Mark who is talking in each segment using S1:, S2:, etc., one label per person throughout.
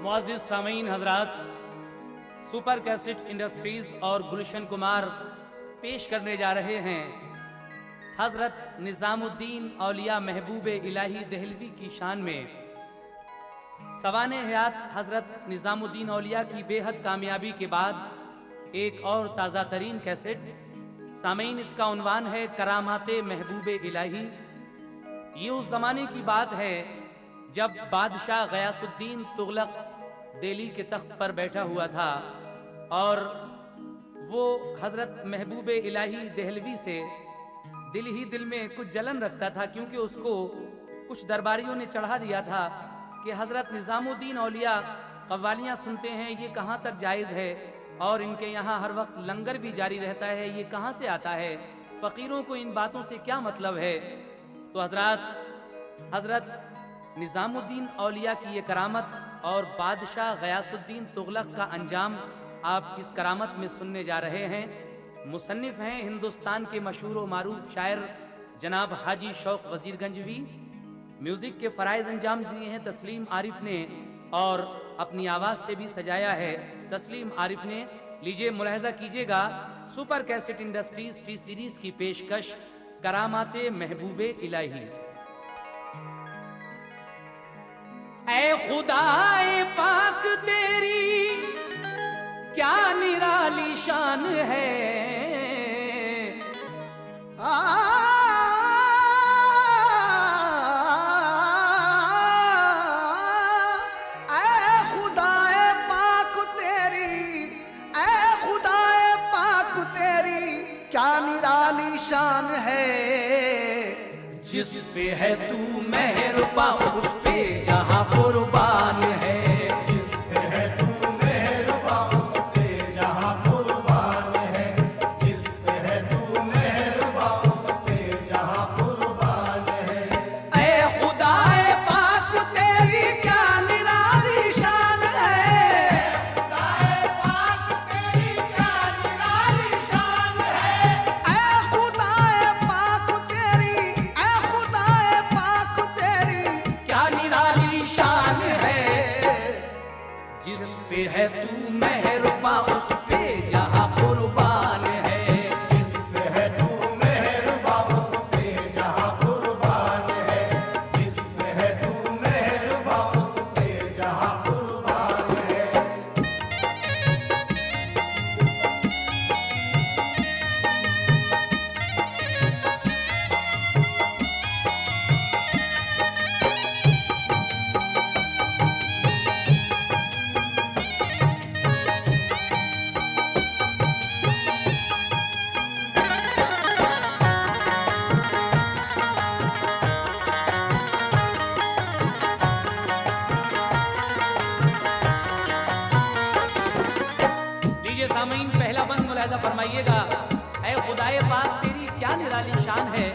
S1: मुअज़्ज़िज़ सामीन हजरात, super cassette industries और गुलशन कुमार पेश करने जा रहे हैं हजरत निजामुद्दीन औलिया महबूब इलाही देहलवी की शान में सवाने हयात हजरत निजामुद्दीन औलिया की बेहद कामयाबी के बाद एक और ताज़ा तरीन कैसेट। सामीन, इसका उन्वान है करामाते महबूब इलाही। ये उस जमाने की बात है जब बादशाह गयासुद्दीन तुगलक दिल्ली के तख्त पर बैठा हुआ था और वो हजरत महबूब इलाही देहलवी से दिल ही दिल में कुछ जलन रखता था, क्योंकि उसको कुछ दरबारियों ने चढ़ा दिया था कि हजरत निजामुद्दीन औलिया कव्वालियाँ सुनते हैं, ये कहाँ तक जायज़ है, और इनके यहाँ हर वक्त लंगर भी जारी रहता है, ये कहाँ से आता है, फ़कीरों को इन बातों से क्या मतलब है। तो हजरत निजामुद्दीन औलिया की ये करामत और बादशाह गयासुद्दीन तुगलक का अंजाम आप इस करामत में सुनने जा रहे हैं। मुसन्निफ हैं हिंदुस्तान के मशहूर व मारूफ शायर जनाब हाजी शौक वजीरगंजवी। म्यूजिक के फराइज अंजाम दिए हैं तस्लीम आरिफ ने और अपनी आवाज से भी सजाया है तस्लीम आरिफ ने। लीजिए मुलाहजा कीजिएगा super cassette industries T series की पेशकश करामाते महबूबे इलाही। ऐ खुदाए पाक तेरी क्या निराली शान है,
S2: ऐ खुदाए पाक तेरी, ऐ खुदाए पाक तेरी क्या निराली शान है।
S1: जिस पे है तू मेहरबान उस पे जहां कुर्बान है,
S3: जिस पे है तू मेहरबान उस पे जहां कुर्बान है, जिस पे है तू मेहरबान उस पे जहां कुर्बान है।
S2: ऐ खुदाए पाक तेरी क्या निराली शान है,
S3: खुदाए पाक तेरी क्या निराली शान है।
S2: ऐ खुदाए पाक तेरी, ऐ खुदाए पाक तेरी
S1: क्या निराली शान है। जिस पे है तू मेहरबान उस पे जहां कुर्बान है,
S3: जिस पे है तू मेहरबान उस पे जहां कुर्बान है, जिस पे है तू मेहरबान उस पे जहां कुर्बान है।
S1: लीजिए सामीन, पहला बंद मुलाहिजा फरमाइएगा। ऐ खुदाए पाक तेरी क्या निराली शान है,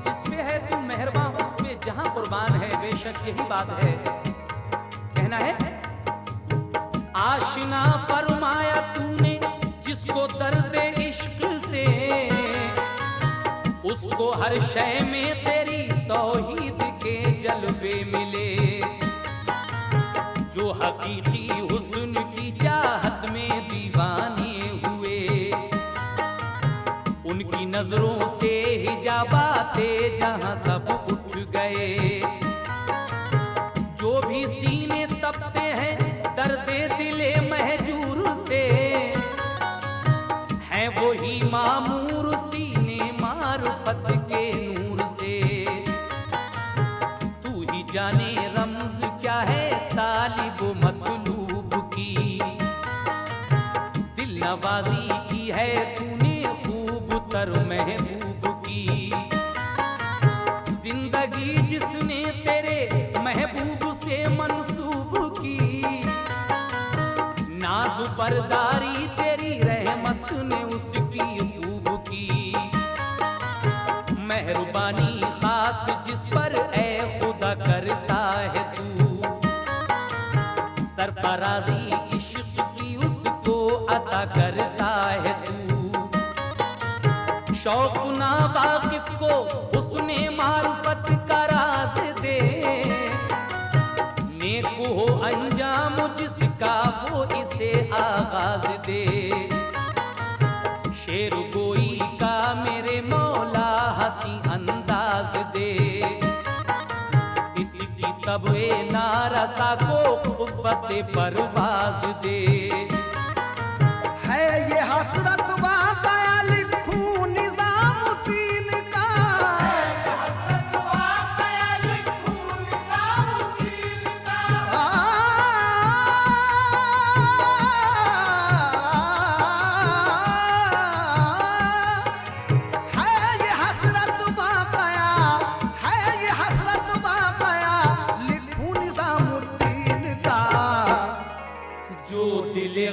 S1: जिस पे है तू मेहरबान उस पे जहां कुर्बान है। बेशक यही बात है, कहना है आशिना फरमाया तूने जिसको दर्द इश्क से, उसको हर शय में तेरी तौहीद के जलवे मिले। जो हकीकी हुस्न की चाहत में दीवाने हुए, उनकी नजरों से हिजाबाते जहां सब उठ गए। जो भी सीने तपते हैं दर्दे दिले महजूर से, हैं वो ही मामूर सीने मारुफत के नूर से। तू ही जाने रमज क्या है तालिब मतलूब की, दिल नवाजी की है तूने खूब तर महबूब की। जिंदगी जिसने तेरे महबूब से मंसूब की, नाज़ बरदारी तेरी रहमत ने उसकी खूब की। मेहरबानी खास जिस पर ऐ खुदा करता है तू, सरफराजी इश्क की उसको अता करता है तू। शौक ना वाकिफ को उसने मारुफत का राज दे, नेक हो अंजाम जिसका वो इसे आगाज दे। शेर गोई का मेरे मौला हंसी अंदाज दे। इसकी तबे नारसा को कुव्वत परवाज दे।
S2: है ये हसरत वाक़या लिखूं निज़ामुद्दीन का।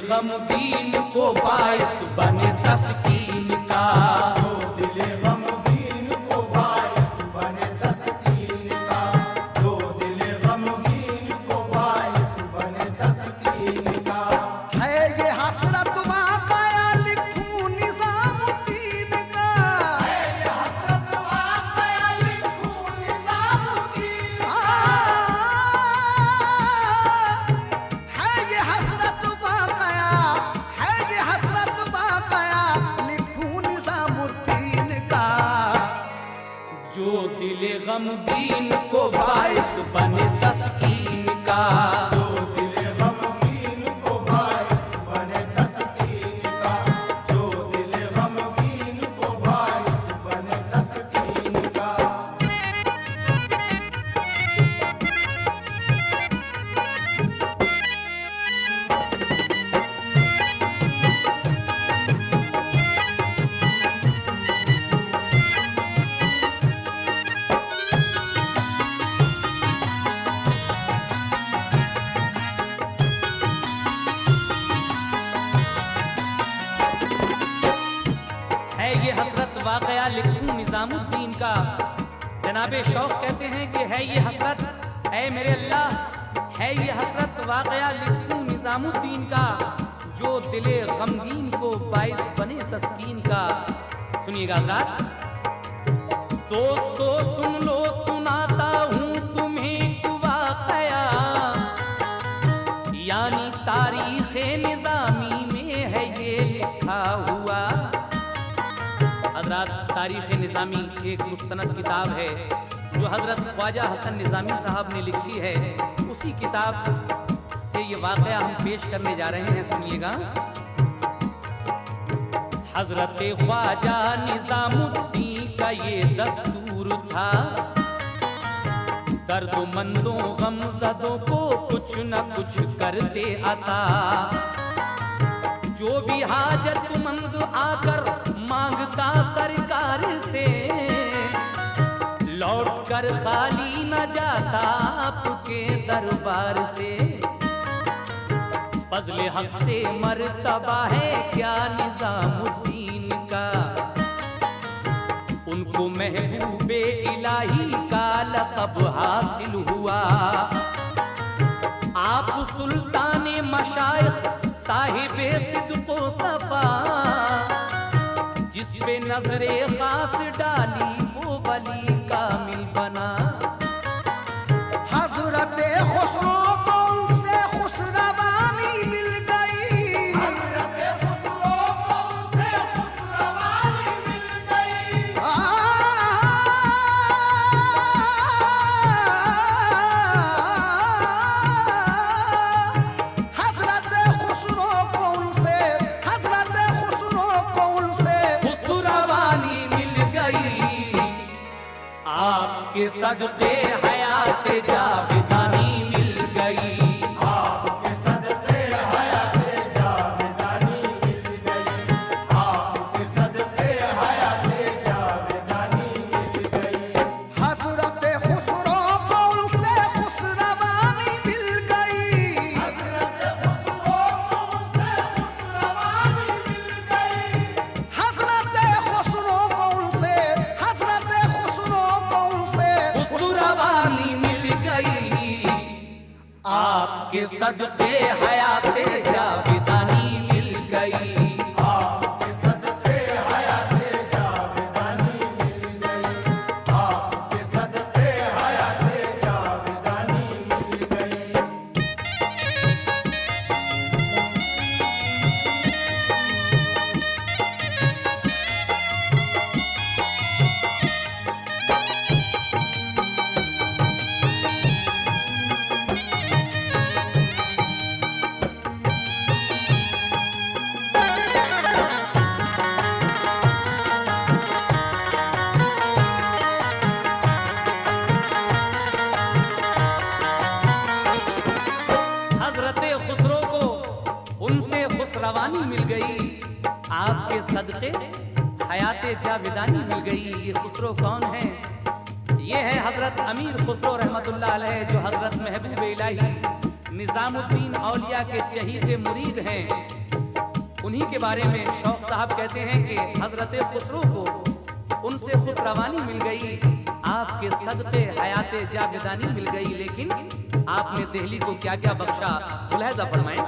S1: गमगीन को बाइस बने तस्कीन का।
S3: जो दिल गमगीन को बाइस बने तस्कीन का। जो दिल गमगीन को बाइस बने तस्कीन का।
S2: है ये हसरत वाक़या लिखूं निज़ामुद्दीन का।
S3: है ये हसरत वाक़या लिखूं निज़ामुद्दीन का।
S2: है ये हसरत वाक़या, है ये हसरत वाक़या लिखूं निज़ामुद्दीन का।
S1: जो दिल गमगीन को बाइस बने तस्कीन का।
S3: जो दिल गमगीन को बाइस बने तस्कीन का। जो दिल गमगीन को बाइस बने तस्कीन का।
S1: है ये हसरत वाक़या लिखूं निज़ामुद्दीन का। जनाबे शौक कहते हैं कि है ये हसरत, है मेरे अल्लाह, है ये हसरत वाक़या लिखूं निज़ामुद्दीन का। जो दिले गमगीन को बाइस बने तस्कीन का। सुनिएगा हज़रात। दोस्तों सुन लो सुनाता हूँ तुम्हें एक वाक़या, यानी तारीख़ निज़ामी में है ये लिखा हुआ। हज़रात तारीख़ निज़ामी एक मुस्तनद किताब है जो हज़रत ख्वाजा हसन निज़ामी साहब ने लिखी है। उसी किताब से ये वाक़या हम पेश करने जा रहे हैं। सुनिएगा। हज़रत ख्वाजा निज़ामुद्दीन का ये दस्तूर था, दर्दमंदों गमज़दों को कुछ न कुछ करते आता। जो भी हाजतमंद आकर मांगता सरकार से, लौट कर खाली न जाता आपके दरबार से। फज़ल हक से मर्तबा है क्या निज़ामुद्दीन का। उनको महबूबे इलाही का लक़ब हासिल हुआ। आप सुल्ताने मशाइख साहिबे सिद्क़ो सफ़ा, जिस पे नजरे खास डाली वो वली कामिल बना।
S2: हज़रत खुसरो को उनसे खुशरवानी मिल गई।
S3: हज़रत खुसरो को उनसे खुशरवानी मिल गई।
S2: हज़रत खुसरो को उनसे, हज़रत खुसरो को उनसे
S1: खुशरवानी मिल गई। आपके सदक़े हयात जावेदानी मिल गई।
S3: आपके सदक़े हयात जावेदानी मिल गई। आपके सदक़े हयात जावेदानी मिल गई।
S2: हज़रत खुसरो को उनसे खुशरवानी मिल गई।
S3: हज़रत खुसरो को उनसे खुशरवानी मिल गई।
S2: हज़रत खुसरो को उनसे, हज़रत खुसरो को उनसे
S1: खुशरवानी मिल गई। आपके सदक़े हयात जावेदानी मिल गई।
S3: आपके सदक़े हयात जावेदानी मिल गई। आपके सदक़े हयात जावेदानी मिल गई।
S1: हयात जावेदानी मिल गई। ये खुसरो कौन है? ये है हजरत अमीर खुसरो रहमतुल्लाह अलैह, जो हजरत महबूब इलाही निजामुद्दीन औलिया के चहीते मुरीद हैं। उन्हीं के बारे में शौक साहब कहते हैं कि हजरत खुसरो को उनसे खुसरवानी मिल गई, आपके सदक़े हयात जावेदानी मिल गई। लेकिन आपने दिल्ली को क्या क्या बख्शा, मुलाहिज़ा फरमाएं।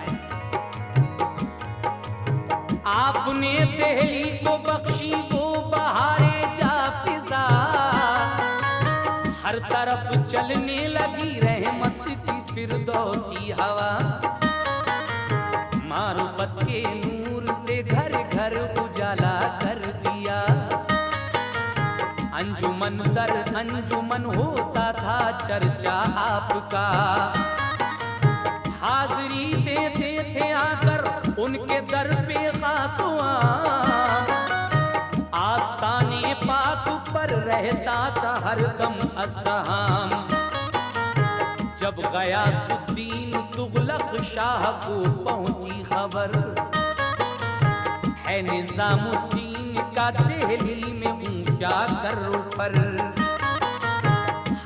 S1: आपने दिल्ली को बख्शी वो बहारे जाफिजा, हर तरफ चलने लगी रहमत की फिरदौसी हवा। मारुफत के नूर से घर घर उजाला कर दिया, अंजुमन दर अंजुमन होता था चर्चा आपका। हाजिरी देते थे आकर उनके दर पे खासुआ, आस्ताने पाक पर रहता था हर दम अज़्दहाम। जब गयासुद्दीन तुगलक शाह को पहुंची खबर, है निजामुद्दीन का दिल्ली में ऊंचा कर पर।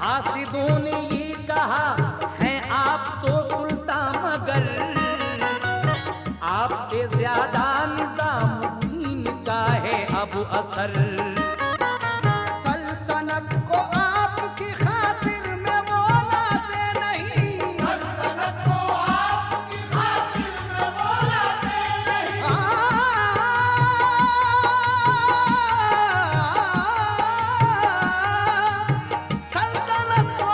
S1: हासिदों ने ये कहा है आप तो सुल्तान, मगर आपसे ज्यादा निजामुद्दीन का है अब असर।
S2: सल्तनत को आपकी खातिर में बोलाते नहीं,
S3: सल्तनत को आपकी खातिर में बोलाते नहीं।
S2: सल्तनत को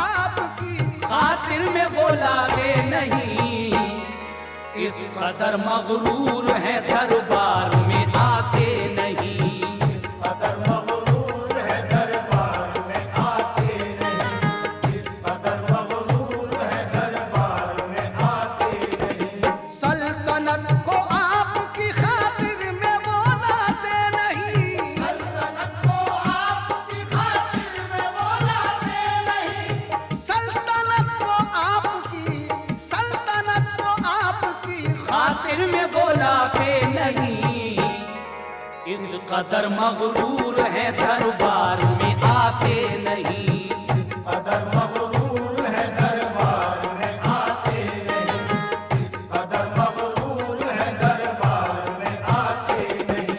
S2: आपकी
S1: खातिर में बोलाते नहीं। इस कदर मगरूर है दरबार में आते नहीं।
S3: इस कदर मगरूर है दरबार में आते नहीं। इस कदर मगरूर है दरबार में आते नहीं।
S2: सल्तनत को आपकी खातिर में बोलाते नहीं,
S3: सल्तनत को आपकी खातिर में बोलाते नहीं।
S2: सल्तनत को आपकी
S1: खातिर में बोलाते नहीं। इस कदर मगरूर है दरबार में आते नहीं।
S3: इस कदर मगरूर है दरबार में आते नहीं। इस कदर मगरूर है दरबार में आते नहीं।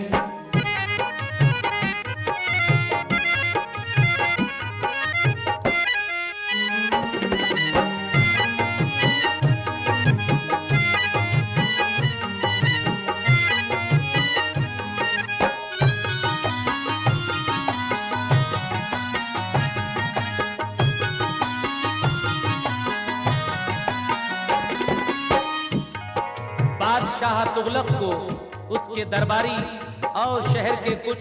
S1: बादशाह तुगलक को उसके दरबारी और शहर के कुछ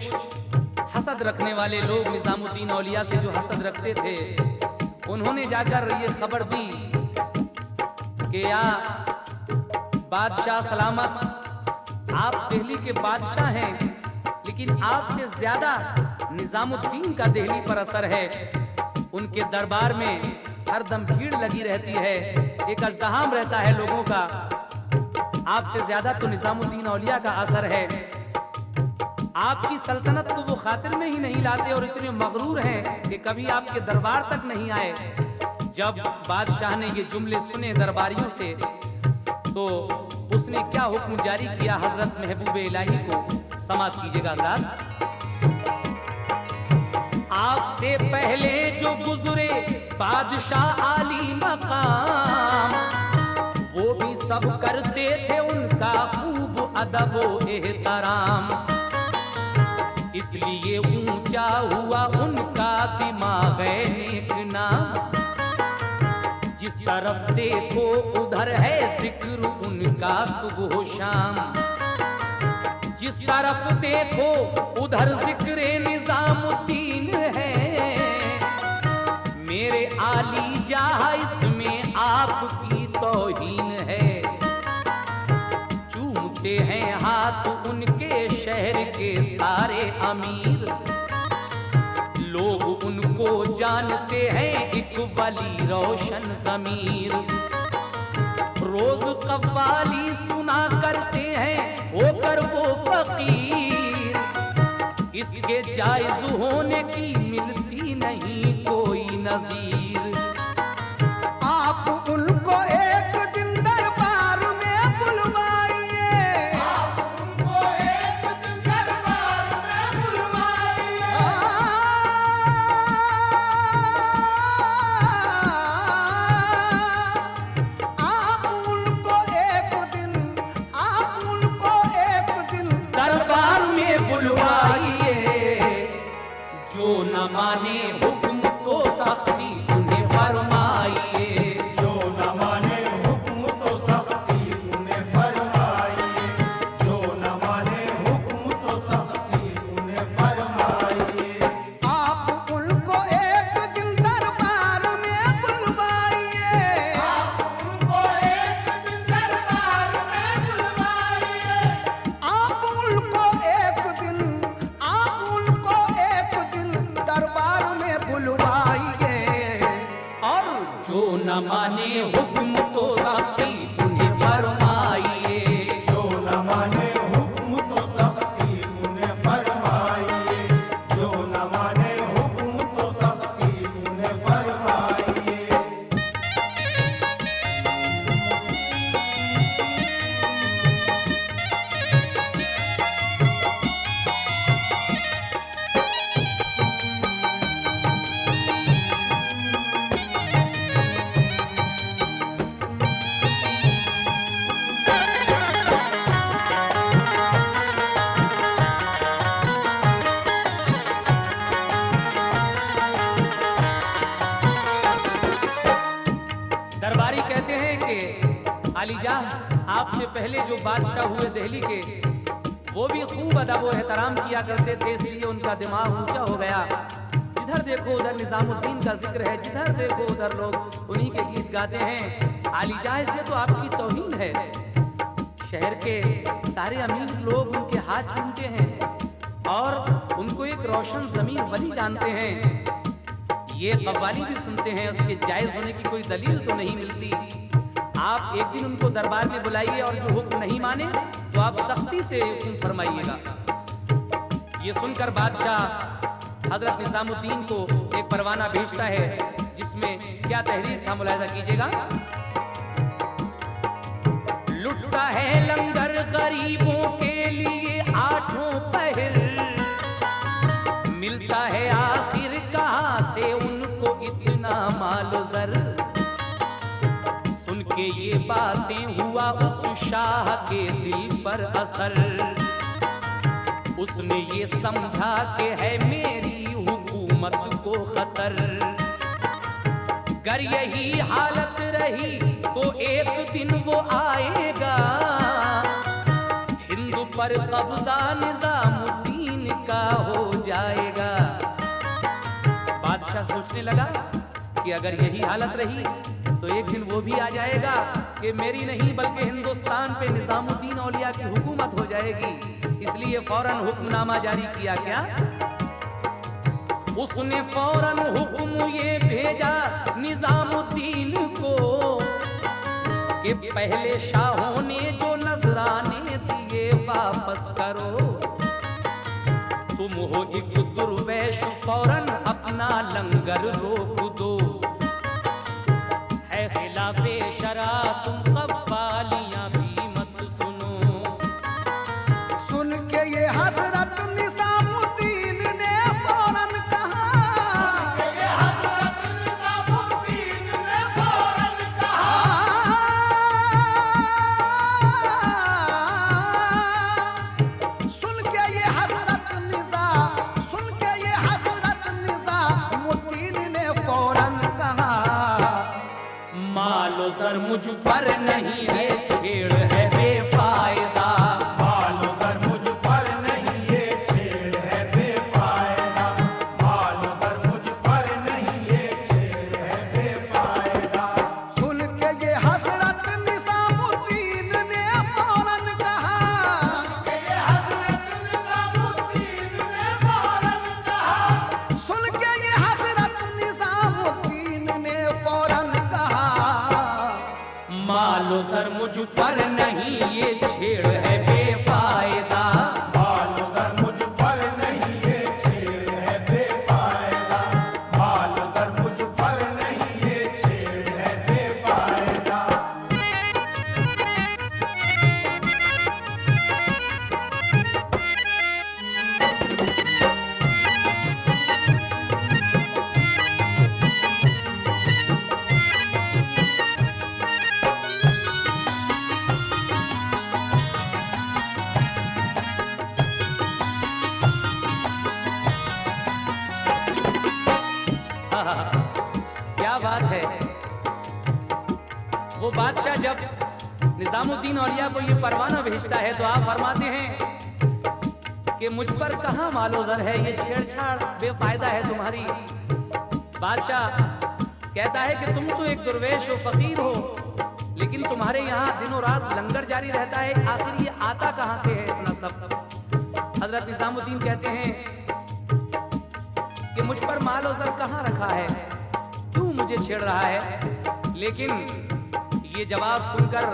S1: हसद रखने वाले लोग निजामुद्दीन औलिया से जो हसद रखते थे, उन्होंने जाकर ये खबर दी कि या बादशाह सलामत, आप दिल्ली के बादशाह हैं, लेकिन आपसे ज्यादा निजामुद्दीन का दिल्ली पर असर है। उनके दरबार में हरदम भीड़ लगी रहती है, एक अज़्दहाम रहता है लोगों का। आपसे ज्यादा तो निजामुद्दीन औलिया का असर है। आपकी सल्तनत को वो खातिर में ही नहीं लाते और इतने मगरूर हैं कि कभी आपके दरबार तक नहीं आए। जब बादशाह ने ये जुमले सुने दरबारियों से, तो उसने क्या हुक्म जारी किया हजरत महबूब इलाही को, समाप्त कीजिएगा हज़रात। आपसे पहले जो गुजरे बादशाह आली मकाम, वो भी सब करते थे उनका खूब अदब व एहतराम। इसलिए ऊंचा हुआ उनका दिमाग नेक नाम। जिस तरफ देखो उधर है जिक्र उनका सुबह शाम। जिस तरफ देखो उधर जिक्र निजामुद्दीन है। मेरे आली जाह इसमें आपकी तौहीन है। चूमते हैं हाथ उनके शहर के सारे अमीर। लोग उनको जानते हैं एक वली रोशन ज़मीर। रोज कव्वाली सुना करते हैं होकर वो फकीर, इसके जायज होने की मिलती नहीं कोई नजीर।
S2: आप उनको एक दिन दरबार में बुलवाइए,
S3: आप उनको एक दिन दरबार में बुलवाइए।
S2: आप उनको एक दिन
S1: दरबार में बुलवाइए, जो न माने हुक्म को सख्ती उन्हें फरमाइए।
S3: जो न माने हुक्म तो सख्ती उन्हें फरमाइए, जो न माने हुक्म तो सख्ती उन्हें फरमाइए।
S2: आप उनको एक दिन दरबार में बुलवाइए,
S3: आप उनको एक दिन दरबार में बुलवाइए।
S2: आप उनको एक दिन दरबार में बुलवाइए।
S1: और जो न माने हुक्म तो सख्ती उन्हें फरमाइए।
S3: जो न माने हुक्म तो सख्ती उन्हें फरमाइए, जो न माने हुक्म तो सख्ती उन्हें फरमाइए।
S1: दरबारी कहते हैं कि आलीजाह आपसे पहले जो बादशाह हुए दिल्ली के, वो भी खूब अदब व एहतराम किया करते थे, इसलिए उनका दिमाग ऊंचा हो गया। जिधर देखो उधर निजामुद्दीन का जिक्र है, जिधर देखो उधर लोग उन्हीं के गीत गाते हैं। आलीजाह से तो आपकी तौहीन है। शहर के सारे अमीर लोग उनके हाथ चूमते हैं और उनको एक रोशन जमीन वली जानते हैं। ये कव्वाली भी सुनते हैं, उसके जायज होने की कोई दलील तो नहीं मिलती। आप एक दिन उनको दरबार में बुलाइए और जो हुक्म नहीं माने तो आप सख्ती से हुक्म फरमाइएगा। ये सुनकर बादशाह हजरत निजामुद्दीन को एक परवाना भेजता है, जिसमें क्या तहरीर था मुलाहिजा कीजिएगा। लुटता है लंगर गरीबों के लिए आठों पहर, मिलता है आखिर कहां से उनको इतना मालो जर। सुन के ये बातें हुआ उस शाह के दिल पर असर, उसने ये समझा कि है मेरी हुकूमत को खतर। अगर यही हालत रही तो एक दिन वो आएगा, हिंदू पर कब्जा निजामुद्दीन का हो जाएगा। बादशाह सोचने लगा कि अगर यही हालत रही तो एक दिन वो भी आ जाएगा कि मेरी नहीं बल्कि हिंदुस्तान पे निजामुद्दीन औलिया की हुकूमत हो जाएगी। इसलिए फौरन हुक्मनामा जारी किया। क्या उसने फौरन हुक्म ये भेजा निजामुद्दीन को कि पहले शाहों ने जो नजराने दिए वापस करो। तुम हो एक दुर्वैश, फौरन अपना लंगर रोक दो। है खिलाफे शरा तुम कव्वालियां भी मत सुनो।
S2: सुन के ये हजरत निजामुद्दीन ने फौरन कहा,
S3: ये हजरत निजामुद्दीन ने फौरन कहा।
S2: सुन के ये हजरत निजामुद्दीन ने फौरन कहा,
S1: मालो सर मुझ पर नहीं है छेड़ है बेफायदा।
S3: मालो सर मुझ पर नहीं ये छेड़ है बेफायदा। मालो सर मुझ पर नहीं ये छेड़ है बेफायदा।
S2: सुन के ये हजरत निजामुद्दीन ने फौरन कहा,
S3: ये हजरत निजामुद्दीन ने फौरन कहा।
S2: सुन के ये हजरत निजामुद्दीन ने फौरन कहा,
S1: मालो मुझ पर नहीं ये छेड़ है बेफायदा।
S3: माल जर मुझ पर नहीं ये छेड़ है बेफायदा। माल जर मुझ पर नहीं ये छेड़ है बेफायदा।
S1: क्या बात है। वो बादशाह जब निजामुद्दीन औलिया को ये परवाना भेजता है तो आप फरमाते हैं कि मुझ पर कहां मालोजर है, ये छेड़छाड़ बेफायदा है तुम्हारी। बादशाह कहता है कि तुम तो एक दुर्वेश हो, फकीर हो, लेकिन तुम्हारे यहाँ दिनों रात लंगर जारी रहता है, आखिर ये आता कहां से है इतना सब। हजरत निजामुद्दीन कहते हैं कि मुझ पर माल और जर कहां रखा है, क्यों मुझे छेड़ रहा है। लेकिन ये जवाब सुनकर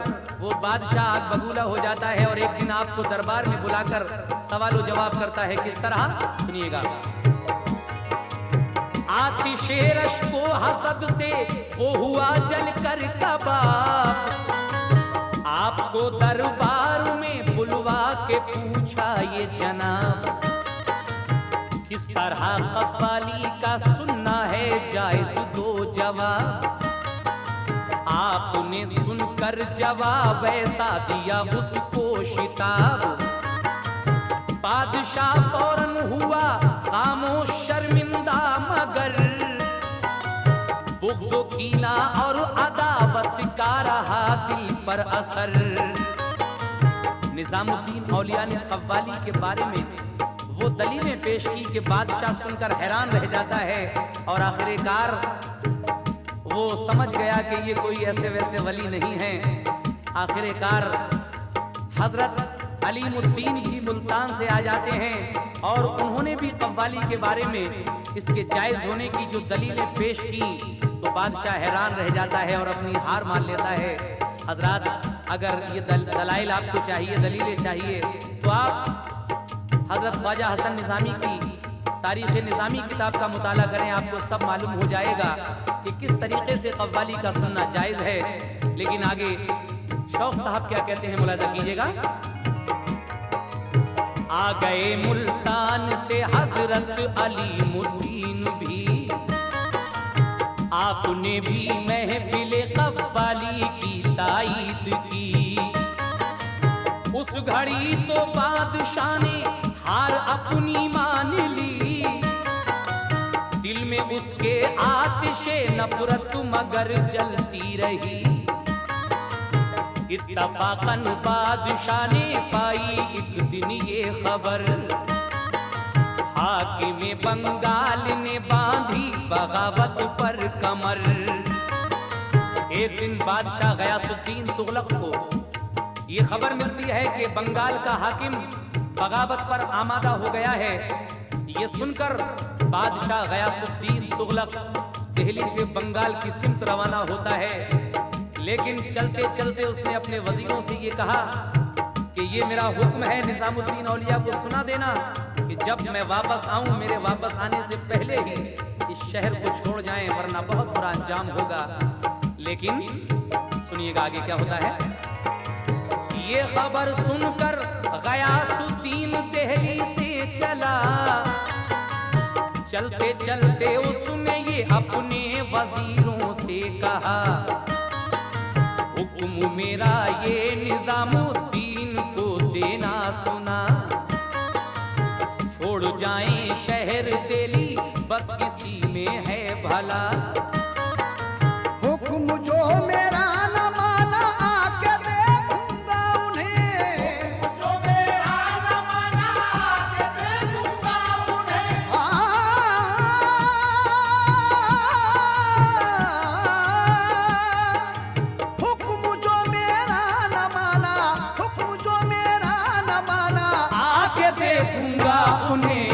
S1: वो बादशाह आग बबूला हो जाता है और एक दिन आपको दरबार में बुलाकर सवाल जवाब करता है। किस तरह, सुनिएगा। आतिशे रश को हसद से वो हुआ जल कर कबाब, आपको दरबार में बुलवा के पूछा ये जनाब, किस तरह कव्वाली का सुनना है जायज दो जवाब। आपने सुनकर जवाब ऐसा दिया उसको शिताब, बादशाह फौरन हुआ खामोश शर्मिंदा, मगर बुग़्ज़ो कीना और अदावत का रहा दिल पर असर। निजामुद्दीन औलिया ने कव्वाली के बारे में वो दलीलें पेश की कि बादशाह सुनकर हैरान रह जाता है और आखिरकार वो समझ गया कि ये कोई ऐसे वैसे वली नहीं है। आखिरकार हजरत अलीमुद्दीन भी मुल्तान से आ जाते हैं और उन्होंने भी कव्वाली के बारे में इसके जायज होने की जो दलीलें पेश की तो बादशाह हैरान रह जाता है और अपनी हार मान लेता है। हजरात, अगर ये दलाइल आपको चाहिए, दलीलें चाहिए, तो आप हजरत ख्वाजा हसन निज़ामी की तारीख़ निज़ामी किताब का मुताला करें, आपको सब मालूम हो जाएगा कि किस तरीके से कव्वाली का सुनना जायज़ है। लेकिन आगे शौक साहब क्या कहते हैं, मुलाजा कीजिएगा। आ गए मुल्तान से हजरत अलीमुद्दीन भी, आपने भी महफिल कव्वाली की ताईद की। उस घड़ी तो बादशाह ने हार अपनी मान ली, दिल में उसके आतिशे नफरत मगर जलती रही। इत्तफाकन बादशाह ने पाई एक दिन ये खबर, हाकिम बंगाल ने बांधी बगावत पर कमर। एक दिन बादशाह गयासुद्दीन तुगलक को ये खबर मिलती है कि बंगाल का हाकिम बगावत पर आमादा हो गया है। ये सुनकर बादशाह गयासुद्दीन तुगलक दिल्ली से बंगाल की सिमत रवाना होता है। लेकिन चलते चलते उसने अपने वजीरों से ये कहा कि ये मेरा हुक्म है निजामुद्दीन औलिया को सुना देना कि जब मैं वापस आऊं, मेरे वापस आने से पहले ही इस शहर को छोड़ जाएं, वरना बहुत बुरा अंजाम होगा। लेकिन सुनिएगा आगे क्या होता है। ये खबर सुनकर गयासुद्दीन दिल्ली से चला, चलते चलते उसने ये अपने वजीरों से कहा, हुक्म मेरा ये निजामुद्दीन को देना सुना, छोड़ जाएं शहर दिल्ली बस किसी में है भला।
S2: हुक्म जो मेरा न माना आके देखूंगा उन्हें,
S3: जो मेरा न माना आके देखूंगा उन्हें।
S2: हुक्म जो मेरा न माना, हुक्म जो मेरा न माना
S1: आके देखूंगा उन्हें,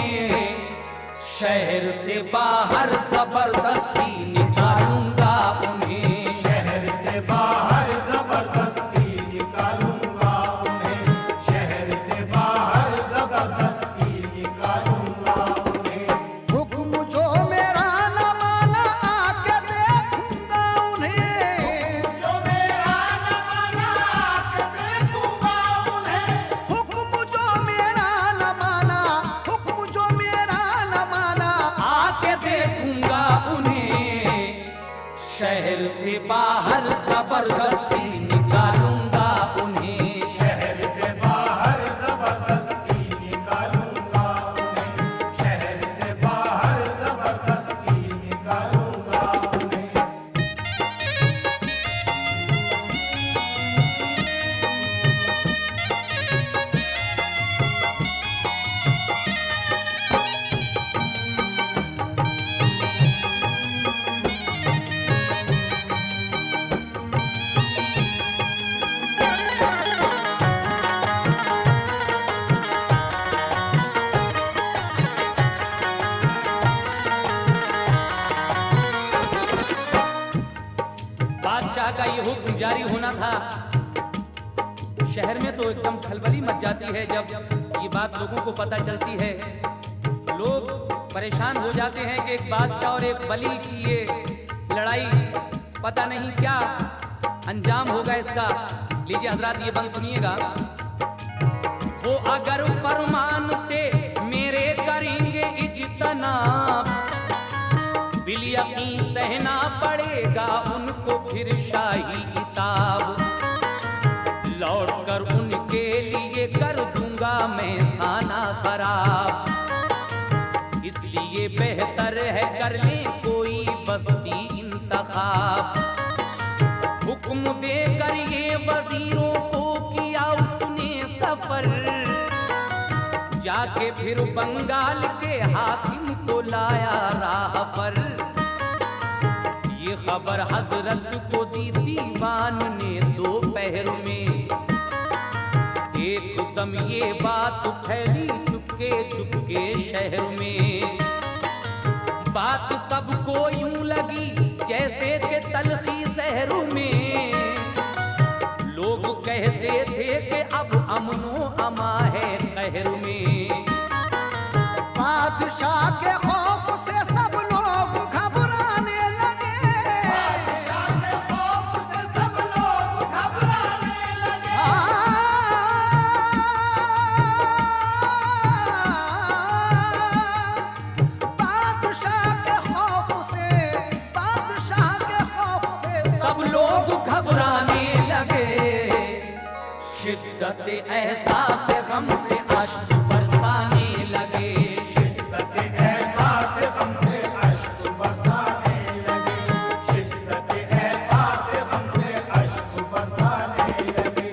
S1: शहर से बाहर जबरदस्ती निकालूंगा उन्हें।
S3: शहर से बाहर जबरदस्ती
S1: से बाहर जबरदस्ती निकालूंगा उन्हें,
S3: शहर से बाहर जबरदस्ती निकालूंगा उन्हें, शहर से बाहर जबरदस्ती निकालूंगा उन्हें।
S1: बादशाह का ये हुक्म जारी होना था। शहर में तो एकदम खलबली मच जाती है जब ये बात लोगों को पता चलती है। लोग परेशान हो जाते हैं कि एक बादशाह और एक बली की ये लड़ाई, पता नहीं क्या अंजाम होगा इसका। लीजिए हजरात, ये बंद सुनिएगा। वो अगर फरमान से मेरे करेंगे इज्तनाब, बिल यकीन सहना पड़ेगा उनको फिर शाही इताब। लौट कर उनके लिए कर दूंगा मैं खाना खराब, इसलिए बेहतर है कर ले कोई बस्ती इंतखाब। हुक्म देकर ये वजीरों को किया उसने सफर, जाके फिर बंगाल के हाकिम को लाया राह पर। ये खबर हजरत को दी दीवान ने दोपहर में, एकदम ये बात फैली चुपके चुपके शहर में। बात सबको यूं लगी जैसे कि तलखी जहर में। लोग कहते थे कि अब अमनो अमा है कहर में।
S2: बादशाह के खौफ से सब लोग घबराने लगे,
S3: बादशाह के खौफ से सब लोग घबराने लगे।
S2: बादशाह के खौफ से
S1: सब लोग घबराने लगे। शिद्दत एहसास गम से अश्क बरसाने लगे।
S3: शिद्दत एहसास गम से अश्क बरसाने लगे, शिद्दत एहसास गम से अश्क बरसाने लगे।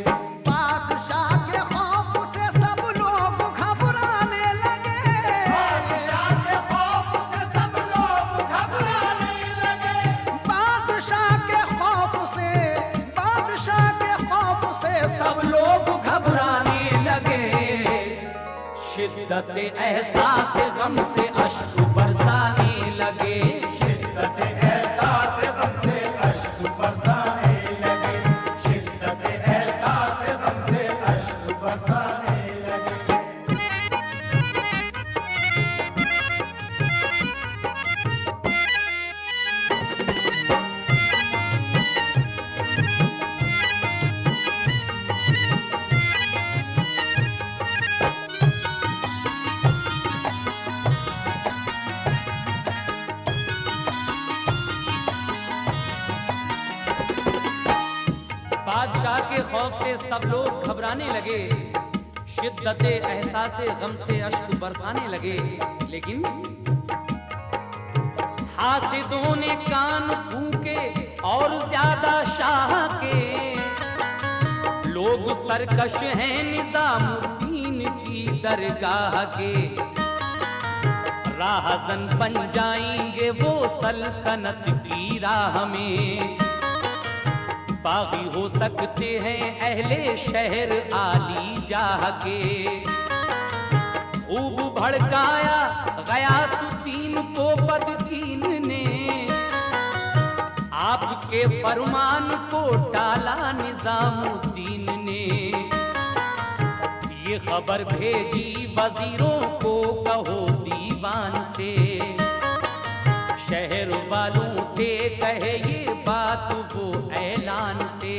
S2: बादशाह के खौफ से सब लोग घबराने लगे,
S3: बादशाह के खौफ से सब लोग घबराने लगे।
S2: बादशाह के खौफ से
S1: सब लोग घबराने लगे। शिद्दत एहसास गम से अश्क बरसाने लगे।
S3: शिद्दत एहसास गम से अश्क बरसाने लगे, शिद्दत एहसास गम से अश्क बरसाने लगे।
S1: बादशाह के खौफ से सब लोग घबराने लगे। शिद्दत एहसास गम से अश्क बरसाने लगे। लेकिन हासिदों ने कान फूके और ज्यादा शाह के। लोग सरकश हैं निजामुद्दीन की दरगाह के। राहज़न बन जाएंगे वो सल्तनत की राह में। बागी हो सकते हैं अहले शहर आली जाह के। खूब भड़काया गयासुद्दीन को बदकीन ने। आपके फरमान को टाला निजामुद्दीन ने। ये खबर भेजी वजीरों को कहो दीवान से। शहर वालों से कहे ये बात वो ऐलान से।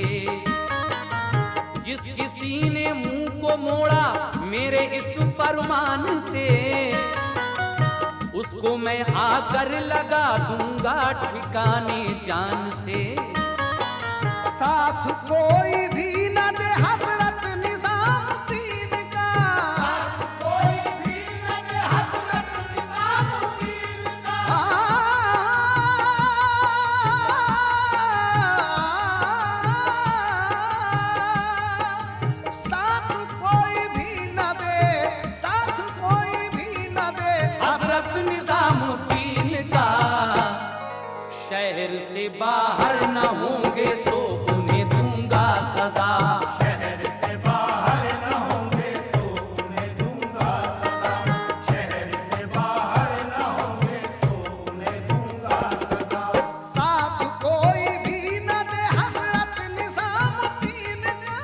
S1: जिस किसी ने मुंह को मोड़ा मेरे इस फरमान से, उसको मैं आकर लगा दूंगा ठिकाने जान से।
S2: साथ कोई भी न दे हजरत निजामुद्दीन का,
S3: साथ कोई भी न दे हजरत निजामुद्दीन का।
S2: साथ कोई भी न दे, साथ कोई भी न दे
S1: हजरत निजामुद्दीन का। शहर से बाहर न होंगे तो उन्हें दूंगा सजा।
S3: शहर से बाहर न होंगे तो उन्हें दूंगा सजा। शहर से बाहर न होंगे तो उन्हें दूंगा सजा।
S2: साथ कोई भी न दे हजरत निजामुद्दीन का,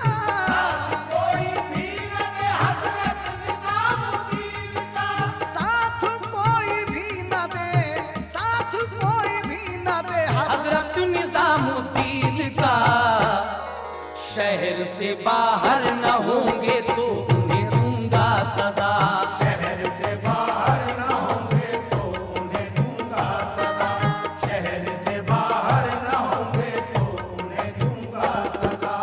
S3: साथ कोई भी न दे हजरत निजामुद्दीन का।
S2: साथ कोई भी न दे, साथ कोई भी न दे
S1: हजरत निजामुद्दीन का। शहर से बाहर न होंगे तो उन्हें दूंगा सजा।
S3: शहर से बाहर न होंगे तो उन्हें दूंगा सजा। शहर से बाहर न होंगे तो उन्हें दूंगा सजा।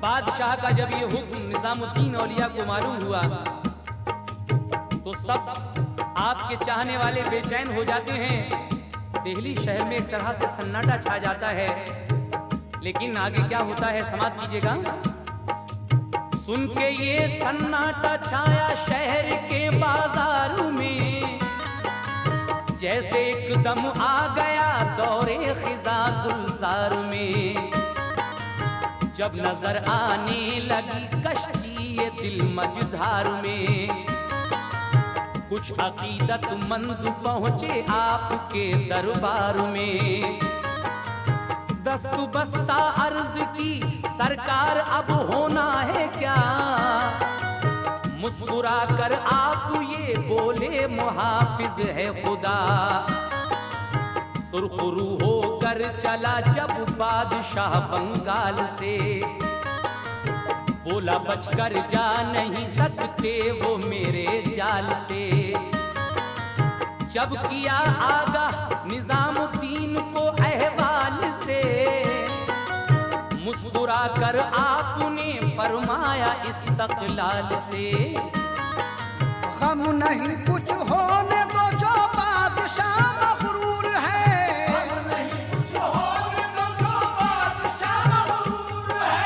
S1: बादशाह का जब ये हुक्म निजामुद्दीन औलिया को मालूम हुआ तो सब आपके चाहने वाले बेचैन हो जाते हैं। दिल्ली शहर में एक तरह से सन्नाटा छा जाता है। लेकिन आगे क्या होता है समाप्त कीजिएगा। सुन के ये सन्नाटा छाया शहर के बाजार में, जैसे एकदम आ गया दौरे खिजा गुलजार में। जब नजर आने लगी कश्ती ये दिल मझधार में, कुछ अकीदतमंद पहुंचे आपके दरबार में। दस्तु बस्ता अर्ज की सरकार अब होना है क्या। मुस्कुरा कर आप ये बोले मुहाफिज है खुदा। सुरखरू होकर चला जब बादशाह बंगाल से, बोला बचकर जा नहीं सकते वो मेरे जाल से। जब किया आगाह निजामुद्दीन को अहवाल से, मुस्कुरा कर आपने फरमाया इस्तक़लाल से।
S2: गम नहीं कुछ होने दो जो बादशाह मगरूर है।
S3: हम नहीं कुछ होने दो जो बादशाह मगरूर है।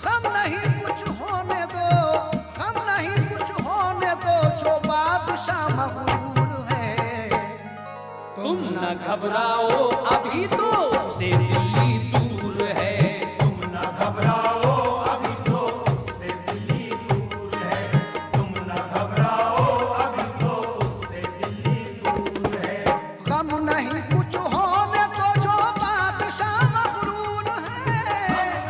S2: गम नहीं कुछ होने दो, गम नहीं कुछ होने दो जो बादशाह मगरूर है।
S1: तुम न घबराओ अभी तो उससे दिल्ली दूर है।
S3: तुम न घबराओ अभी तो उससे दिल्ली दूर है। तुम न घबराओ अभी तो उससे दिल्ली दूर है।
S2: गम नहीं कुछ होने दो जो बादशाह मगरूर है।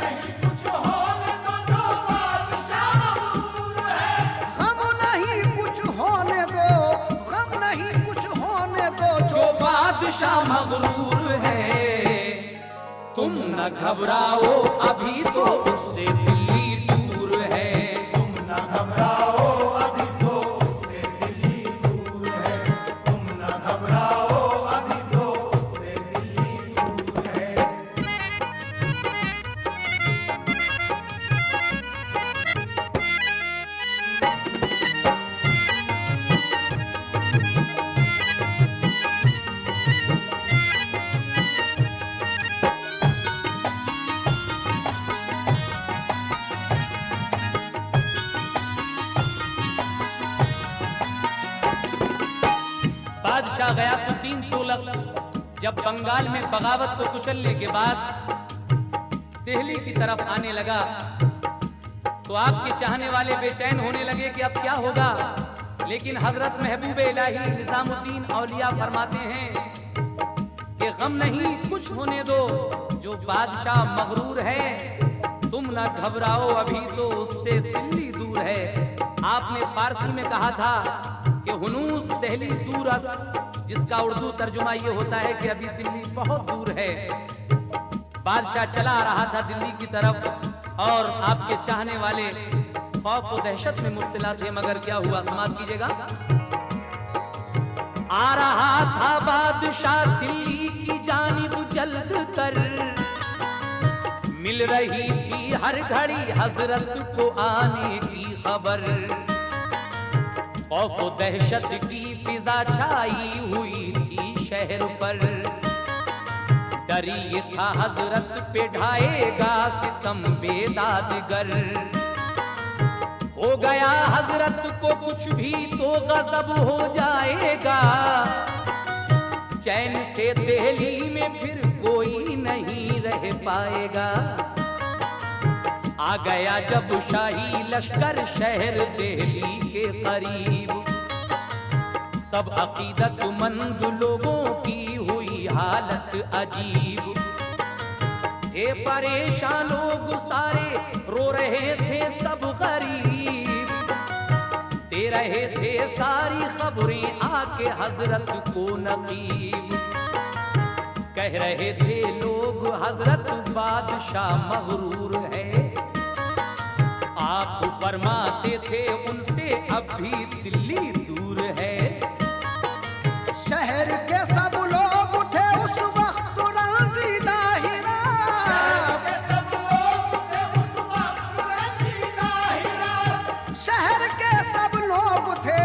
S3: नहीं कुछ होने दो जो बादशाह मगरूर है।
S2: गम नहीं कुछ होने दो, गम नहीं कुछ होने दो
S1: जो बादशाह मगरूर है। तुम न घबराओ अभी तो उससे दिल्ली दूर है।
S3: तुम न घबराओ अभी तो उससे दिल्ली दूर है। तुम न घबराओ अभी तो उससे दिल्ली दूर है।
S1: बादशाह गयासुद्दीन तुगलक जब बंगाल में बगावत को कुचलने के बाद दिल्ली की तरफ आने लगा तो आपके चाहने वाले बेचैन होने लगे कि अब क्या होगा। लेकिन हजरत महबूब इलाही निजामुद्दीन औलिया फरमाते हैं कि गम नहीं, कुछ होने दो, जो बादशाह मगरूर है, तुम ना घबराओ, अभी तो उससे दिल्ली दूर है। आपने फारसी में कहा था कि हुनूस दिल्ली दूर, जिसका उर्दू तर्जुमा ये होता है कि अभी दिल्ली बहुत दूर है। बादशाह चला आ रहा था दिल्ली की तरफ और आपके चाहने वाले खौफ और दहशत में मुब्तला थे। मगर क्या हुआ, समाप्त कीजिएगा। आ रहा था बादशाह दिल्ली की जानिब जल्द कर, मिल रही थी हर घड़ी हजरत को आने की खबर। खौफ और दहशत की फिजा छाई हुई थी शहर पर, डर ये था हजरत पे ढाएगा सितम बेदादगर। हो गया हजरत को कुछ भी तो गजब हो जाएगा, चैन से दिल्ली में फिर कोई नहीं रह पाएगा। आ गया जब शाही लश्कर शहर दिल्ली के करीब, सब अकीदतमंद लोगों की हुई हालत अजीब। थे परेशान लोग सारे, रो रहे थे सब गरीब, दे रहे थे सारी खबरें आके हजरत को नकीब। कह रहे थे लोग हजरत बादशाह मगरूर है, आप फरमाते थे उनसे अब भी दिल्ली दूर है।
S2: शहर के सब लोग उठे उस वक्त रंगीला हीरा, शहर के सब लोग उठे,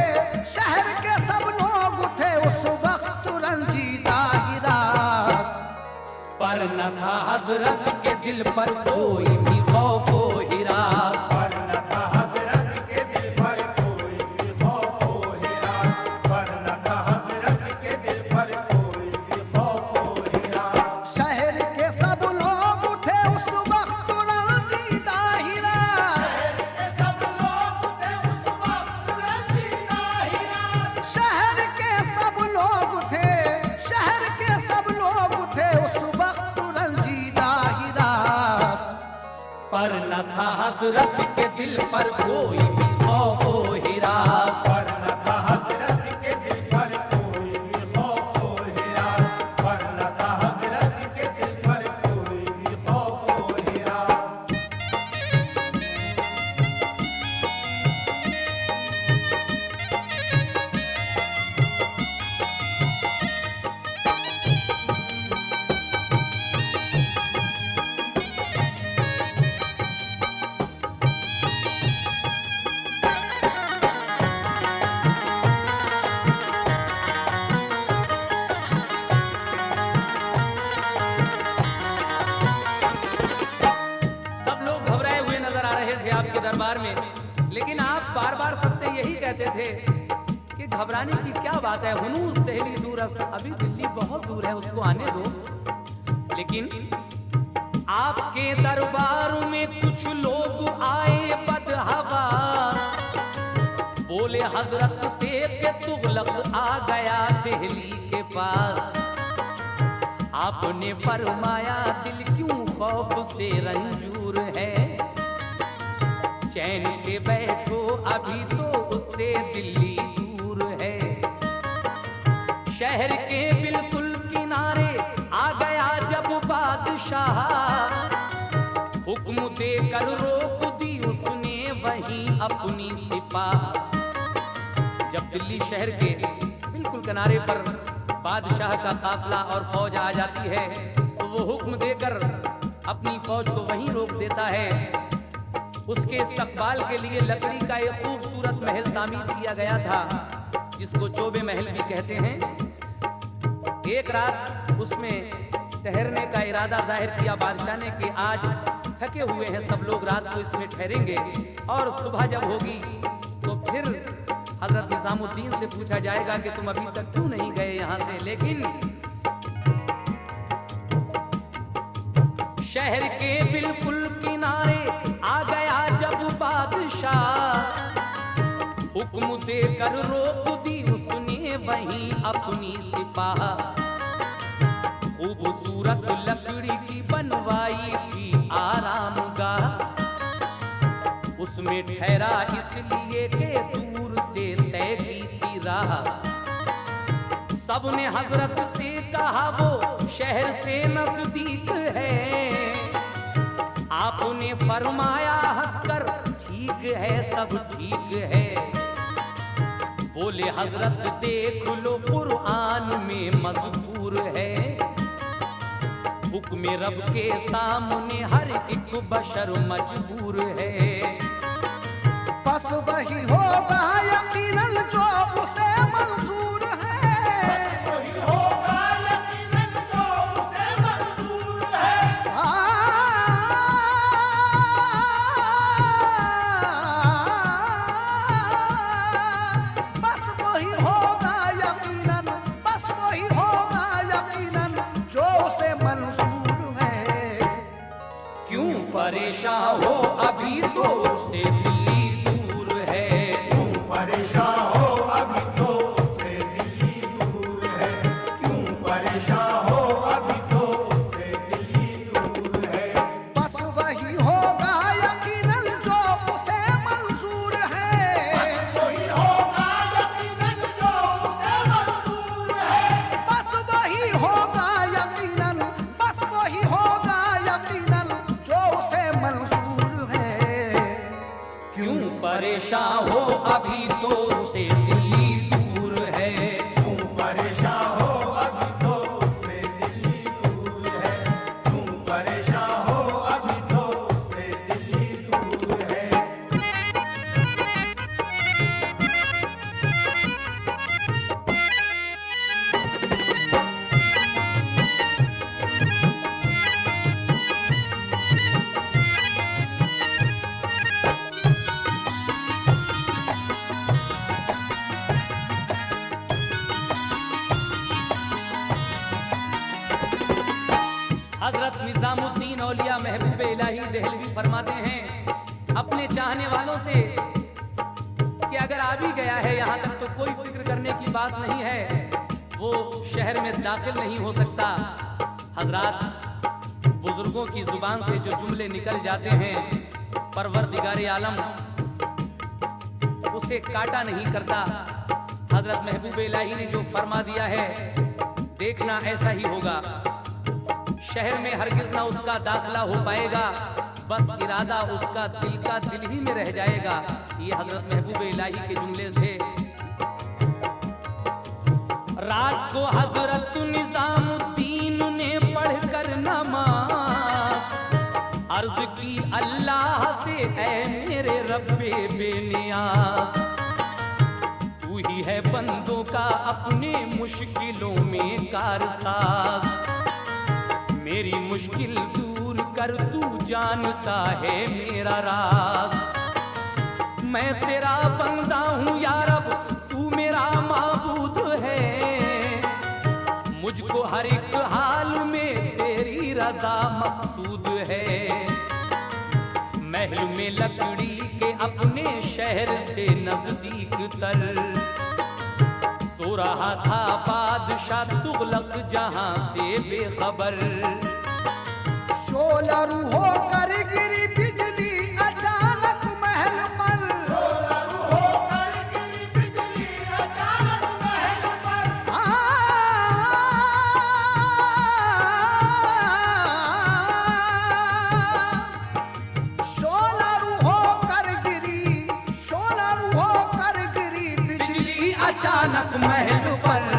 S2: शहर के सब लोग उठे उस वक्त रंजीदा हीरा।
S1: पर न था हजरत के दिल पर कोई भी खौफ व हिरास,
S3: पर न था हजरत के दिल पर कोई भी खौफ व हिरास, पर न था हजरत के दिल पर कोई भी खौफ व हिरास।
S2: शहर के सब लोग उठे उस वक्त रंजीदा हीरा,
S3: सब लोग थे उस वक्त रंजीदा हिरास,
S2: शहर के सब लोग थे, शहर के सब लोग थे उस वक्त रंजीदा हीरा।
S1: पर न था हजरत के दिल पर कोई भी खौफ व हिरास।
S3: पर न था हजरत के दिल पर कोई भी खौफ व हिरास, पर न था हजरत के दिल पर कोई भी खौफ व हिरास।
S1: सब लोग घबराए हुए नजर आ रहे थे आपके दरबार में, लेकिन आप बार बार सबसे यही कहते थे कि घबराने की क्या बात है, हुनूस दिल्ली दूरस्त, अभी दिल्ली बहुत दूर है, उसको आने दो। लेकिन आपके दरबार में कुछ लोग आए बदहवा, बोले हजरत से कि तुगलक आ गया दिल्ली के पास। आपने फरमाया दिल क्यों खौफ से रंजूर है, चैन से बैठो अभी तो उससे दिल्ली दूर है। शहर के बिल्कुल किनारे आ गया जब बादशाह, हुक्म देकर रोक दी उसने वहीं अपनी सिपाह। जब दिल्ली शहर के बिल्कुल किनारे पर बादशाह का काफिला और फौज आ जाती है तो वो हुक्म देकर अपनी फौज को वहीं रोक देता है। उसके इस्तकबाल के लिए लकड़ी का एक खूबसूरत महल तामीर किया गया था, जिसको चोबे महल भी कहते हैं। एक रात उसमें ठहरने का इरादा जाहिर किया बादशाह ने कि आज थके हुए हैं सब लोग, रात को इसमें ठहरेंगे और सुबह जब होगी तो फिर हजरत निजामुद्दीन से पूछा जाएगा कि तुम अभी तक क्यों नहीं गए यहाँ से। लेकिन शहर के बिल्कुल किनारे आ गया जब बादशाह, हुक्म देकर रोक दी उसने वहीं अपनी सिपाह। खूबसूरत लकड़ी की बनवाई थी आरामगाह, उसमें ठहरा इसलिए के दूर से तय की थी राह। सबने हजरत से कहा वो शहर से नजदीक है, आपने फरमाया हंसकर ठीक है सब ठीक है। बोले हजरत देख लो कुरान में मजबूर है, हुक्म रब के सामने हर एक बशर मजबूर है।
S2: बस वही होगा यकीनन जो उसे मंजूर है,
S3: वही होगा यकीनन जो उसे मंजूर है।
S2: बस वही होगा यकीनन, बस वही होगा यकीनन जो उसे मंजूर है।
S1: क्यों परेशान हो अभी तो उससे दिल्ली दूर है।
S3: क्यों परेशान हो अभी तो उससे दिल्ली दूर है। क्यों परेशान हो अभी तो उससे दिल्ली दूर है।
S2: बस वही होगा यकीनन जो उसे मंजूर है।
S3: वही होगा यकीनन जो उसे मंजूर है।
S2: बस वही होगा यकीनन, बस वही होगा यकीनन जो उसे मंजूर है।
S1: क्यों परेशान हो अभी तो उससे दिल्ली दूर है।
S3: क्यों परेशान हो अभी तो उससे दिल्ली दूर है। क्यों परेशान हो अभी तो उससे दिल्ली दूर है।
S1: हजरत निजामुद्दीन औलिया महबूब इलाही देहलवी फरमाते हैं अपने चाहने वालों से कि अगर आ भी गया है यहाँ तक तो कोई फिक्र करने की बात नहीं है, वो शहर में दाखिल नहीं हो सकता। हजरात बुजुर्गों की जुबान से जो जुमले निकल जाते हैं परवरदिगार आलम उसे काटा नहीं करता। हजरत महबूब इलाही ने जो फरमा दिया है देखना ऐसा ही होगा। शहर में हरगिज ना उसका दाखिला हो पाएगा, बस इरादा उसका दिल का दिल ही में रह जाएगा। ये हजरत महबूब इलाही के जुमले थे। रात को हजरत निजामुद्दीन ने पढ़कर नमाज अर्ज की अल्लाह से, ऐ मेरे रब्बे बेनियाज, तू ही है बंदों का अपने मुश्किलों में कारसाज। मेरी मुश्किल दूर कर तू जानता है मेरा राज। मैं तेरा बंदा हूँ या रब तू मेरा माबूद है, मुझको हर एक हाल में तेरी रजा मकसूद है। महल में लकड़ी के अपने शहर से नजदीक तर सो रहा था बादशाह तुगलक जहां से बेखबर।
S2: शोला रूहो कर गिरी बिजली अचानक महल पर।
S3: शोला रूहो कर गिरी बिजली अचानक महल पर।
S2: शोला रूहो कर गिरी, शोला रूहो कर गिरी बिजली अचानक महल पर।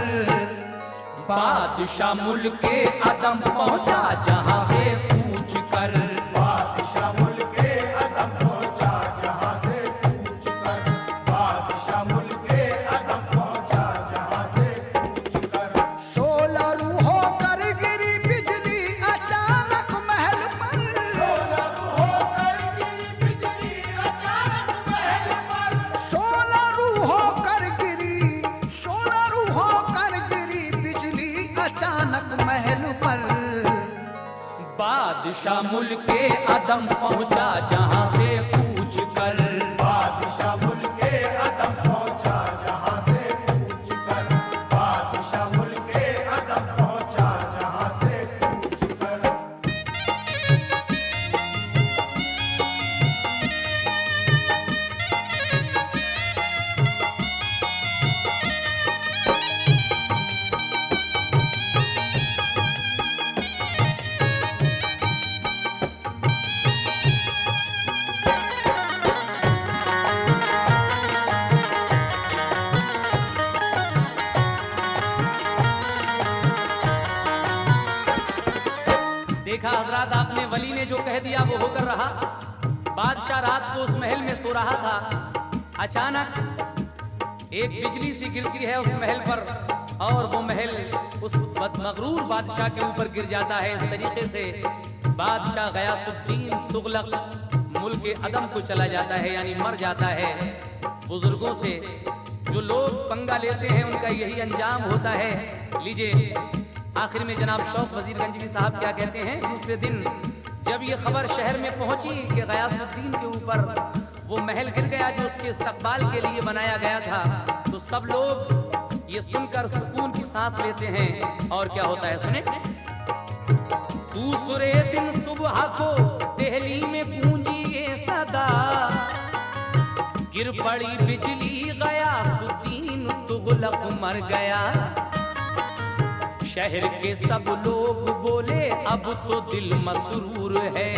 S1: बादशाह मुल्के अदम पहुंचा जहां से पूछ कर।
S3: बादशाह मुल्के अदम पहुंचा जहां से पूछ कर। बादशाह मुल्के अदम पहुंचा जहां से पूछ कर।
S2: शोला रूहो कर गिरी बिजली अचानक महल पर।
S3: शोला रूहो कर गिरी बिजली अचानक महल पर।
S2: शोला रूहो कर गिरी, शोला रूहो कर गिरी बिजली अचानक महल पर।
S1: बादशाह मुल्के अदम पहुंचा जहां से पूछ कर,
S3: बादशाह मुल्के अदम पहुंचा जहां से पूछ कर, बादशाह मुल्के अदम पहुंचा जहां से पूछ कर।
S1: देखा हजरात, आपने वली ने जो कह दिया वो होकर रहा। बादशाह रात को उस महल में सो रहा था। अचानक एक बिजली सी गिरती है उस महल पर और वो महल उस बदमगरूर बादशाह के ऊपर गिर जाता है। इस तरीके से बादशाह गयासुद्दीन तुगलक मुल्क अदम को चला जाता है, यानी मर जाता है। बुजुर्गों से जो लोग पंगा लेते हैं उनका यही अंजाम होता है। लीजिए आखिर में जनाब शौक वजीर गंजवी साहब क्या कहते हैं। दूसरे दिन जब ये खबर शहर में पहुंची कि गयासुद्दीन के ऊपर वो महल गिर गया जो उसके इस्तकबाल के लिए बनाया गया था, तो सब लोग ये सुनकर सुकून की सांस लेते हैं। और क्या होता है सुने। दूसरे दिन सुबह को दिल्ली में गूंजी ये सदा, गिर पड़ी बिजली गयासुद्दीन तुगलक मर गया। शहर के सब लोग बोले अब तो दिल मसरूर है,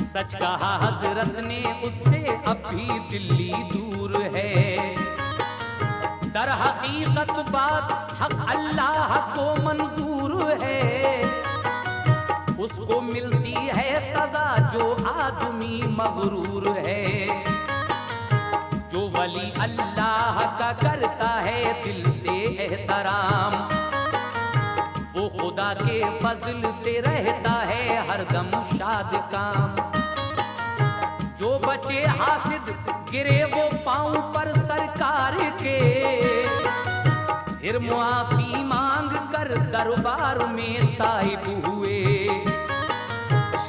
S1: सच कहा हजरत ने उससे अब भी दिल्ली दूर है। दर हकीकत बात हक अल्लाह को मंजूर है, उसको मिलती है सजा जो आदमी मगरूर है। जो वली अल्लाह का करता है दिल से एहतराम, वो खुदा के फजल से रहता है हरदम शाद काम। जो बचे हासिद गिरे वो पांव पर सरकार के, फिर मुआफी मांग कर दरबार में ताइब हुए।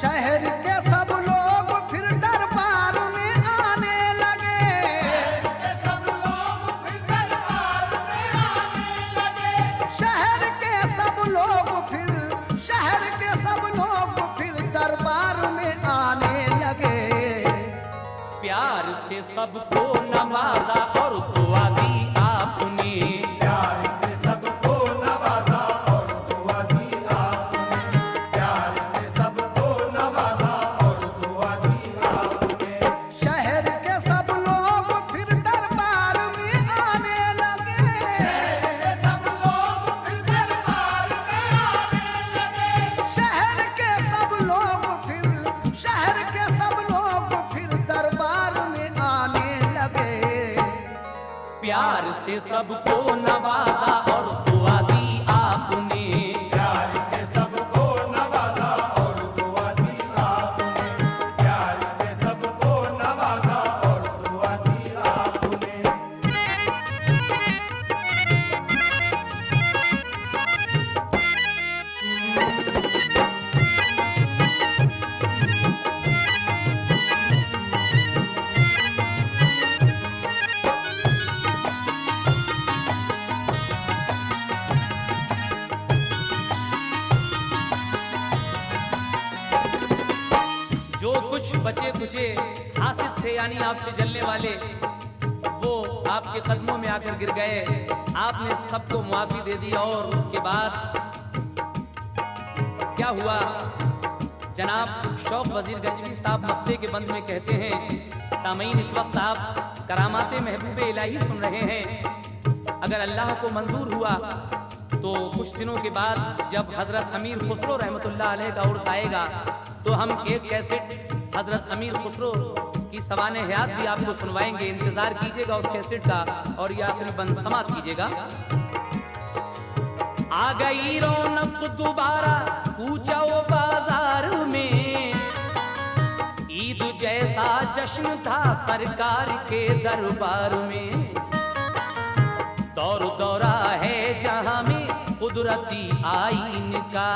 S2: शहर के सब लोग फिर दरबार में आने लगे।
S3: सब लोग फिर दरबार में आने लगे।
S2: शहर के सब लोग फिर दरबार में आने लगे।
S1: प्यार से सबको नवाजा और दुआ दी आपने,
S3: प्यार से सबको नवाजा और दुआ दी आपने, प्यार से सबको नवाजा और दुआ दी आपने।
S2: शहर के सब लोग फिर दरबार में आने लगे।
S3: सब लोग फिर दरबार में आने लगे।
S2: शहर के सब लोग फिर दरबार में आने लगे।
S1: प्यार से सबको नवाजा और दुआ दी आपने।
S3: प्यार से सबको नवाजा और दुआ दी आपने, प्यार से सबको नवाजा और दुआ दी आपने।
S1: जो कुछ बचे कुचे हासिद थे यानी आपसे जलने वाले, वो आपके कदमों में आकर गिर गए। आपने सबको मुआफी दे दी और उसके बाद क्या हुआ। जनाब शौक वजीर गंजवी साहब मक्ते के बंद में कहते हैं, सामीन इस वक्त आप करामाते महबूब इलाही सुन रहे हैं। अगर अल्लाह को मंजूर हुआ तो कुछ दिनों के बाद जब हजरत अमीर खुसरो रहमतुल्लाह अलैह का उर्स आएगा तो हम एक कैसेट हजरत अमीर खुसरो की सवाने हयात भी आपको सुनवाएंगे। इंतजार कीजिएगा उस कैसेट का और ये आखिरी बंद समाप्त कीजिएगा। आ गई रौनक दोबारा पूछो बाजार में, ईद जैसा जश्न था सरकार के दरबार में। दौर दौरा है जहां में कुदरती आईन का,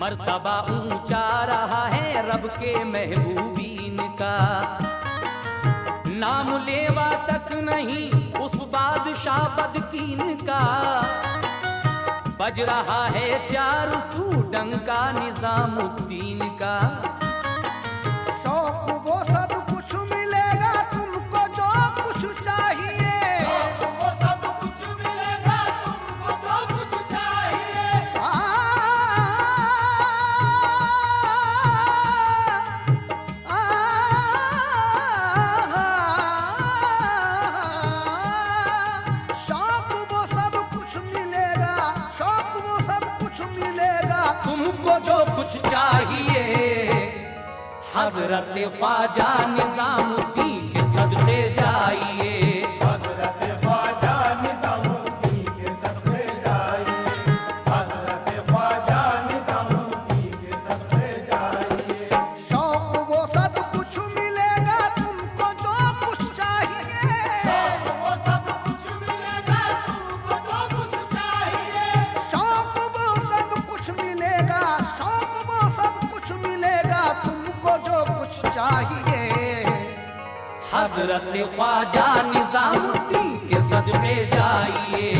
S1: मर्तबा ऊंचा रहा है रब के महबूबीन का। नाम लेवा तक नहीं उस बादशाह बदकीन का। बज रहा है चारों सू डंका निजामुद्दीन का।
S2: शौक वो सब कुछ मिलेगा तुमको जो कुछ चाहिए।
S3: वो सब कुछ मिलेगा तुमको जो कुछ चाहिए।
S2: शौक वो सब कुछ मिलेगा, शौक वो सब कुछ मिलेगा
S1: तुमको जो कुछ चाहिए। हजरत ख्वाजा निजामुद्दीन के सदके जाइए।
S3: हजरत ख्वाजा निजामुद्दीन के सदके जाइए। हजरत ख्वाजा निजामुद्दीन के सदके जाइए।
S2: शौक वो सब कुछ मिलेगा तुमको जो कुछ चाहिए।
S3: वो सब कुछ मिलेगा तुमको जो कुछ चाहिए।
S2: शौक वो सब कुछ मिलेगा, शौक वो सब कुछ मिलेगा तुमको जो कुछ चाहिए।
S1: हजरत ख्वाजा निजामुद्दीन के सदके जाइए।